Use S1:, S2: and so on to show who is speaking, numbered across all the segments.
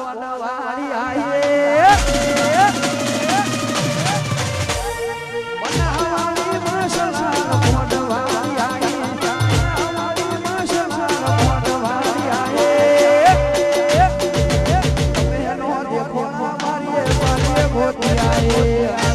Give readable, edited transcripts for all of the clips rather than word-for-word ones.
S1: વાળી આયે બનાવાળી મસલા કોડ વાળી આયે બનાવાળી મસલા કોડ વાળી આયે મેનો દેખો મારીએ વાલીએ મોતી આયે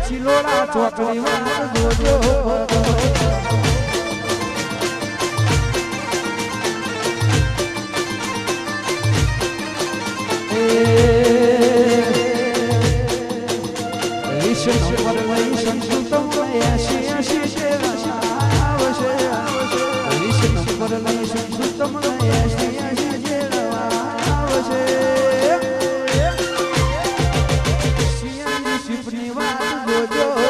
S1: ચિલોડા ચોકડી માં જોજો જો